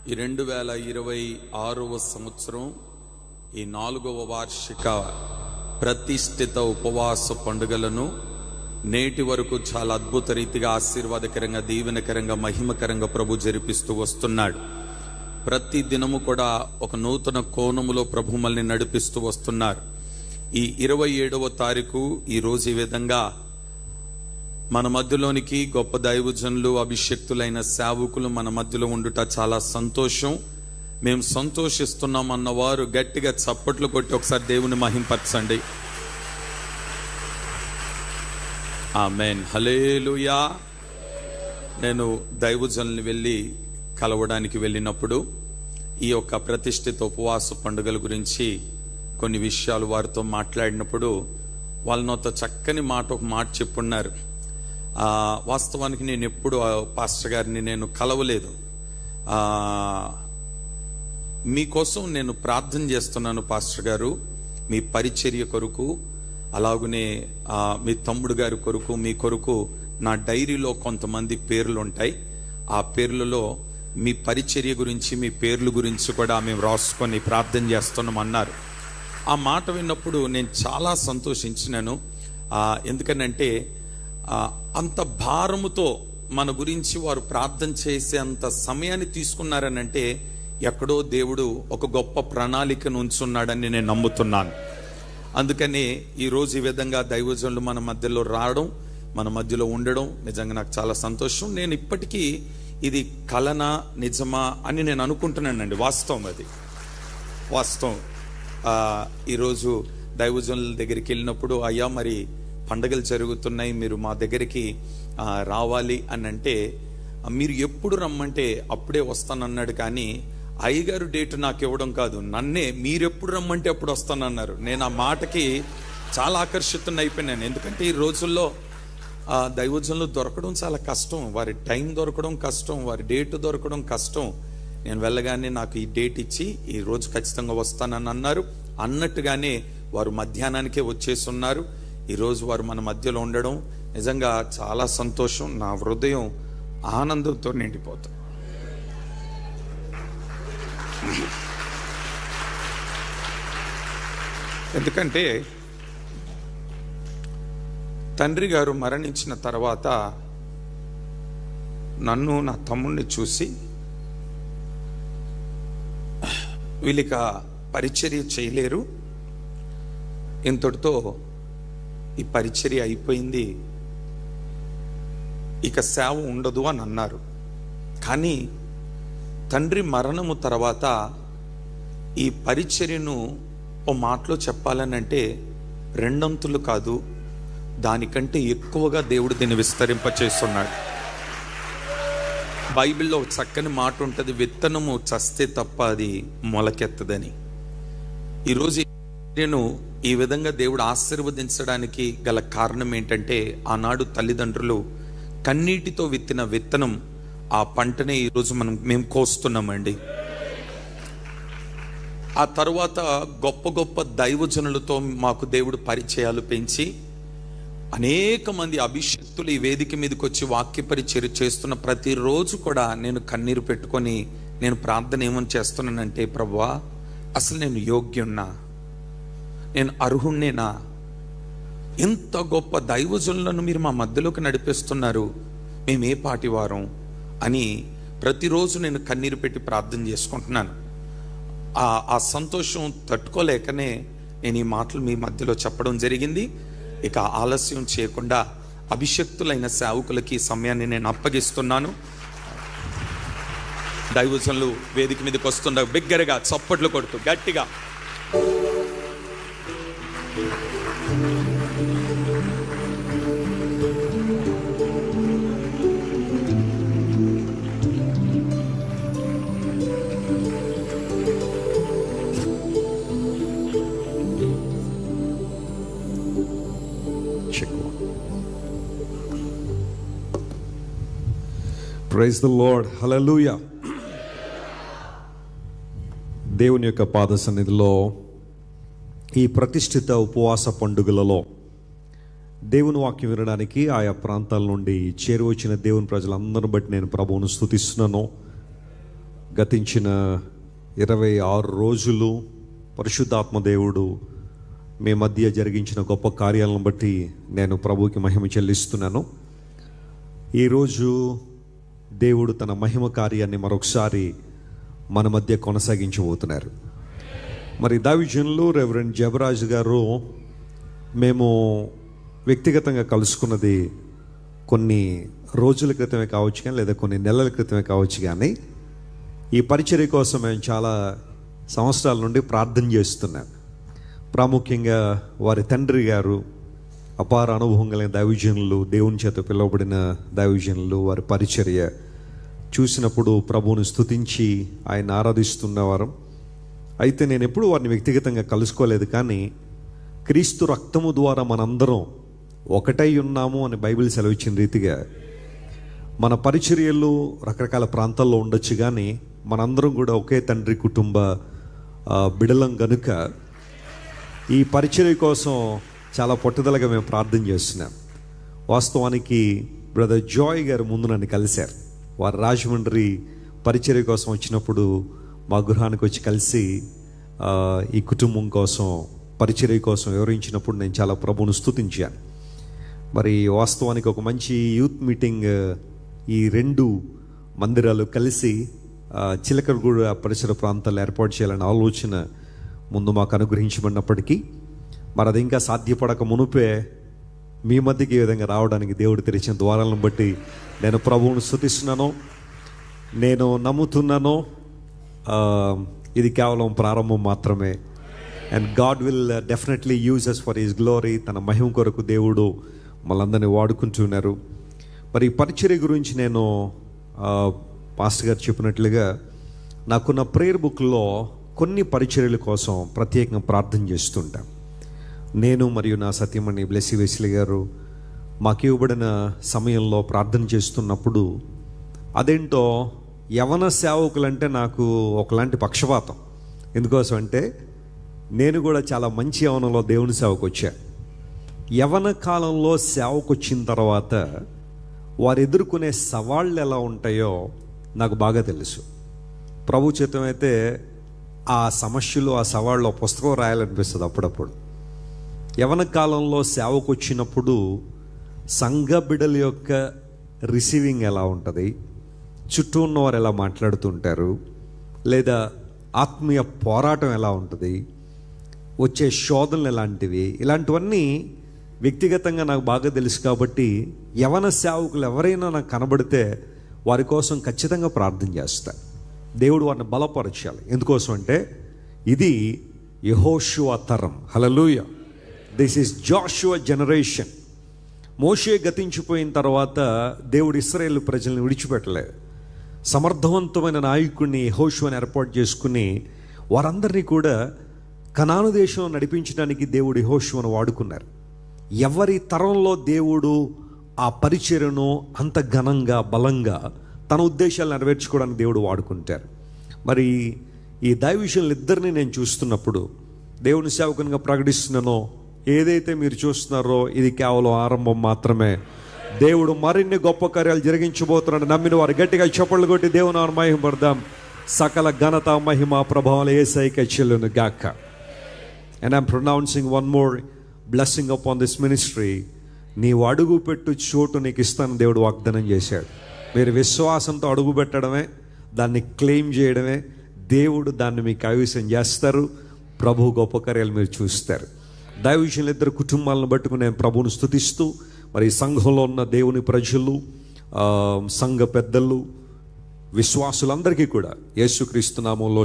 ఈ 2026వ సంవత్సరం ఈ 4వ వార్షిక ప్రతిష్ఠిత ఉపవాస పండుగలను నేటి వరకు చాలా అద్భుత రీతిగా ఆశీర్వాదకరంగా, దీవెనకరంగా, మహిమకరంగా ప్రభు జరిపిస్తూ వస్తున్నాడు. ప్రతి దినము కూడా ఒక నూతన కోణములో ప్రభు మనల్ని నడిపిస్తూ వస్తున్నారు. ఈ 27వ తారీఖు ఈ రోజు ఈ విధంగా మన మధ్యలోనికి గొప్ప దైవజనులు, అభిషక్తులైన సేవకులు మన మధ్యలో ఉండుట చాలా సంతోషం. మేము సంతోషిస్తున్నాం అన్నవారు గట్టిగా చప్పట్లు కొట్టి ఒకసారి దేవుని మహింపరచండి. ఆమేన్, హల్లెలూయా. నేను దైవజనుల్ని వెళ్ళి కలవడానికి వెళ్ళినప్పుడు ఈ యొక్క ప్రతిష్ఠిత ఉపవాస పండుగల గురించి కొన్ని విషయాలు వారితో మాట్లాడినప్పుడు వాళ్ళు నాతో చక్కని ఒక మాట చెప్పున్నారు. వాస్తవానికి నేను ఎప్పుడు పాస్టర్ గారిని నేను కలవలేదు. మీకోసం నేను ప్రార్థన చేస్తున్నాను పాస్టర్ గారు, మీ పరిచర్య కొరకు, అలాగనే మీ తమ్ముడు గారి కొరకు, మీ కొరకు నా డైరీలో కొంతమంది పేర్లు ఉంటాయి. ఆ పేర్లలో మీ పరిచర్య గురించి, మీ పేర్ల గురించి కూడా మేము రాసుకొని ప్రార్థన చేస్తున్నాం అన్నారు. ఆ మాట విన్నప్పుడు నేను చాలా సంతోషించినాను. ఎందుకనంటే అంత భారముతో మన గురించి వారు ప్రార్థన చేసే అంత సమయాన్ని తీసుకున్నారనంటే ఎక్కడో దేవుడు ఒక గొప్ప ప్రణాళికను ఉంచున్నాడని నేను నమ్ముతున్నాను. అందుకని ఈరోజు ఈ విధంగా దైవజనులు మన మధ్యలో రావడం, మన మధ్యలో ఉండడం నిజంగా నాకు చాలా సంతోషం. నేను ఇప్పటికీ ఇది కలనా నిజమా అని నేను అనుకుంటున్నానండి. వాస్తవం, అది వాస్తవం. ఈరోజు దైవజనుల దగ్గరికి వెళ్ళినప్పుడు, అయ్యా మరి పండగలు జరుగుతున్నాయి, మీరు మా దగ్గరికి రావాలి అని అంటే, మీరు ఎప్పుడు రమ్మంటే అప్పుడే వస్తానన్నాడు. కానీ అయ్యగారు డేట్ నాకు ఇవ్వడం కాదు, నన్నే మీరెప్పుడు రమ్మంటే అప్పుడు వస్తానన్నారు. నేను ఆ మాటకి చాలా ఆకర్షితున్న అయిపోయినాను. ఎందుకంటే ఈ రోజుల్లో దైవజనులు దొరకడం చాలా కష్టం, వారి టైం దొరకడం కష్టం, వారి డేట్ దొరకడం కష్టం. నేను వెళ్ళగానే నాకు ఈ డేట్ ఇచ్చి ఈ రోజు ఖచ్చితంగా వస్తానని అన్నారు. అన్నట్టుగానే వారు మధ్యాహ్నానికే వచ్చేసి ఉన్నారు. ఈరోజు వారు మన మధ్యలో ఉండడం నిజంగా చాలా సంతోషం. నా హృదయం ఆనందంతో నిండిపోతుంది. ఎందుకంటే తండ్రి గారు మరణించిన తర్వాత నన్ను, నా తమ్ముడిని చూసి వీళ్ళిక పరిచర్య చేయలేరు, ఇంతటితో ఈ పరిచర్య అయిపోయింది, ఇక సేవ ఉండదు అని అన్నారు. కానీ తండ్రి మరణము తర్వాత ఈ పరిచర్యను ఓ మాటలో చెప్పాలనంటే రెండంతులు కాదు, దానికంటే ఎక్కువగా దేవుడు దీన్ని విస్తరింపచేస్తున్నాడు. బైబిల్లో ఒక చక్కని మాట ఉంటుంది, విత్తనము చస్తే తప్ప అది మొలకెత్తదని. ఈరోజు నేను ఈ విధంగా దేవుడు ఆశీర్వదించడానికి గల కారణం ఏంటంటే, ఆనాడు తల్లిదండ్రులు కన్నీటితో విత్తిన విత్తనం, ఆ పంటనే ఈరోజు మేము కోస్తున్నామండి. ఆ తర్వాత గొప్ప గొప్ప దైవజనులతో మాకు దేవుడు పరిచయాలు పెంచి అనేక మంది అభిషక్తులు ఈ వేదిక మీదకి వచ్చి వాక్య పరిచర్య చేస్తున్న ప్రతిరోజు కూడా నేను కన్నీరు పెట్టుకొని నేను ప్రార్థన ఏమని చేస్తున్నానంటే, ప్రభువా అసలు నేను యోగ్యున్నా, నేను అర్హుణ్ణేనా? ఇంత గొప్ప దైవజనులను మీరు మా మధ్యలోకి నడిపిస్తున్నారు, మేము ఏ పాటి వారం అని ప్రతిరోజు నేను కన్నీరు పెట్టి ప్రార్థన చేసుకుంటున్నాను. ఆ సంతోషం తట్టుకోలేకనే నేను ఈ మాటలు మీ మధ్యలో చెప్పడం జరిగింది. ఇక ఆలస్యం చేయకుండా అభిషక్తులైన సేవకులకి సమయాన్ని నేను అప్పగిస్తున్నాను. దైవజనులు వేదిక మీదకి వస్తుండగా బిగ్గరగా చప్పట్లు కొడుతూ గట్టిగా ప్రైజ్ ది లార్డ్, హల్లెలూయా. దేవుని యొక్క పాద సన్నిధిలో ఈ ప్రతిష్ఠిత ఉపవాస పండుగలలో దేవుని వాక్యం వినడానికి ఆయా ప్రాంతాల నుండి చేరువచ్చిన దేవుని ప్రజలందరిని బట్టి నేను ప్రభువును స్తుతిస్తున్నాను. గతించిన 26 రోజులు పరిశుద్ధాత్మ దేవుడు మీ మధ్య జరిగించిన గొప్ప కార్యాలను బట్టి నేను ప్రభువుకి మహిమ చెల్లిస్తున్నాను. ఈరోజు దేవుడు తన మహిమ కార్యాన్ని మరొకసారి మన మధ్య కొనసాగించబోతున్నారు. మరి దైవజనులు రెవరెండ్ జబరాజ్ గారు మేము వ్యక్తిగతంగా కలుసుకున్నది కొన్ని రోజుల క్రితమే కావచ్చు కానీ, లేదా కొన్ని నెలల క్రితమే కావచ్చు కానీ, ఈ పరిచర్య కోసం మేము చాలా సంవత్సరాల నుండి ప్రార్థన చేస్తున్నాం. ప్రాముఖ్యంగా వారి తండ్రి గారు అపార అనుభవం కలిగిన దైవజనులు, దేవుని చేత పిలువబడిన దైవజనులు, వారి పరిచర్య చూసినప్పుడు ప్రభువుని స్తుతించి ఆయన ఆరాధిస్తున్నవారు. అయితే నేను ఎప్పుడు వారిని వ్యక్తిగతంగా కలుసుకోలేదు, కానీ క్రీస్తు రక్తము ద్వారా మనందరం ఒకటై ఉన్నాము అని బైబిల్ సెలవిచ్చిన రీతిగా మన పరిచర్యలు రకరకాల ప్రాంతాల్లో ఉండొచ్చు, కానీ మనందరం కూడా ఒకే తండ్రి కుటుంబ బిడలం గనుక ఈ పరిచర్య కోసం చాలా పట్టుదలగా మేము ప్రార్థన చేస్తున్నాం. వాస్తవానికి బ్రదర్ జాయ్ గారు ముందు నన్ను కలిశారు. వారు రాజమండ్రి పరిచర్య కోసం వచ్చినప్పుడు మా గృహానికి వచ్చి కలిసి ఈ కుటుంబం కోసం, పరిచర్య కోసం వివరించినప్పుడు నేను చాలా ప్రభువును స్తుతించాను. మరి వాస్తవానికి ఒక మంచి యూత్ మీటింగ్ ఈ 2 మందిరాలు కలిసి చిలకలగూడ పరిసర ప్రాంతాల్లో ఏర్పాటు చేయాలనే ఆలోచన ముందు మాకు అనుగ్రహించబడినప్పటికీ, మరి అది ఇంకా సాధ్యపడక మునుపే మీ మధ్యకి ఈ విధంగా రావడానికి దేవుడు తెరిచిన ద్వారాలను బట్టి నేను ప్రభువును స్తుతిస్తున్నాను. నేను నమ్ముతున్నాను ఇది కేవలం ప్రారంభం మాత్రమే. And God will definitely use us for his glory. తన మహిమ కొరకు దేవుడు మనందరినీ వాడుకుంటున్నారు. మరి ఈ పరిచర్య గురించి నేను పాస్టర్ గారు చెప్పినట్లుగా నాకున్న ప్రేయర్ బుక్లో కొన్ని పరిచర్యల కోసం ప్రత్యేకంగా ప్రార్థన చేస్తుంటాం. నేను మరియు నా సత్యమణి బ్లెస్సీ వెస్లీ గారు మాకు ఇవ్వబడిన సమయంలో ప్రార్థన చేస్తున్నప్పుడు అదేంటో యవన సేవకులంటే నాకు ఒకలాంటి పక్షపాతం. ఎందుకోసం అంటే నేను కూడా చాలా మంచి యవనంలో దేవుని సేవకు వచ్చాను. యవన కాలంలో సేవకు వచ్చిన తర్వాత వారు ఎదుర్కొనే సవాళ్ళు ఎలా ఉంటాయో నాకు బాగా తెలుసు. ప్రభు చిత్తమైతే ఆ సమస్యలు, ఆ సవాళ్ళు పుస్తకం రాయాలనిపిస్తుంది అప్పుడప్పుడు. యవన కాలంలో సేవకు వచ్చినప్పుడు సంఘ బిడ్డల యొక్క రిసీవింగ్ ఎలా ఉంటుంది, చుట్టూ ఉన్నవారు ఎలా మాట్లాడుతుంటారు, లేదా ఆత్మీయ పోరాటం ఎలా ఉంటుంది, వచ్చే శోధనలు ఎలాంటివి, ఇలాంటివన్నీ వ్యక్తిగతంగా నాకు బాగా తెలుసు. కాబట్టి యవన సేవకులు ఎవరైనా నాకు కనబడితే వారి కోసం ఖచ్చితంగా ప్రార్థన చేస్తా. దేవుడు వారిని బలపరచాలి. ఎందుకోసం అంటే ఇది యెహోషువ తరం. హల్లెలూయా. This is Joshua generation. మోషే గతించిపోయిన తర్వాత దేవుడు ఇశ్రాయేలు ప్రజల్ని విడిచిపెట్టలేదు. సమర్థవంతమైన నాయకుడిని యెహోషువని ఏర్పాటు చేసుకుని వారందరినీ కూడా కనాను దేశం నడిపించడానికి దేవుడు యెహోషువను వాడుకున్నారు. ఎవరి తరంలో దేవుడు ఆ పరిచర్యను అంత ఘనంగా, బలంగా తన ఉద్దేశాలు నెరవేర్చుకోవడానికి దేవుడు వాడుకుంటారు. మరి ఈ దైవ విషయాలు ఇద్దరిని నేను చూస్తున్నప్పుడు, దేవుని సేవకునిగా ప్రకటిస్తున్నానో, ఏదైతే మీరు చూస్తున్నారో ఇది కేవలం ఆరంభం మాత్రమే. దేవుడు మరిన్ని గొప్ప కార్యాలు జరిగించబోతున్నాడు. నమ్మిన వారు గట్టిగా చప్పట్లు కొట్టి దేవుని మహిమ పడదాం. సకల ఘనత, మహిమ, ప్రభావాలు యేసయ్యకే చెల్లును గాక. And I'm pronouncing one more blessing upon this ministry. నీవు అడుగు పెట్టు చోటు నీకు ఇస్తాను దేవుడు వాగ్దానం చేశాడు. మీరు విశ్వాసంతో అడుగు పెట్టడమే, దాన్ని క్లెయిమ్ చేయడమే, దేవుడు దాన్ని మీకు కైవసం చేస్తారు. ప్రభు గొప్ప కార్యాలు మీరు చూస్తారు. దైవ విషయంలో 2 కుటుంబాలను పట్టుకుని నేను ప్రభువును స్తుతిస్తూ, మరి సంఘంలో ఉన్న దేవుని ప్రజలు, సంఘ పెద్దలు, విశ్వాసులందరికీ కూడా యేసుక్రీస్తు నామములో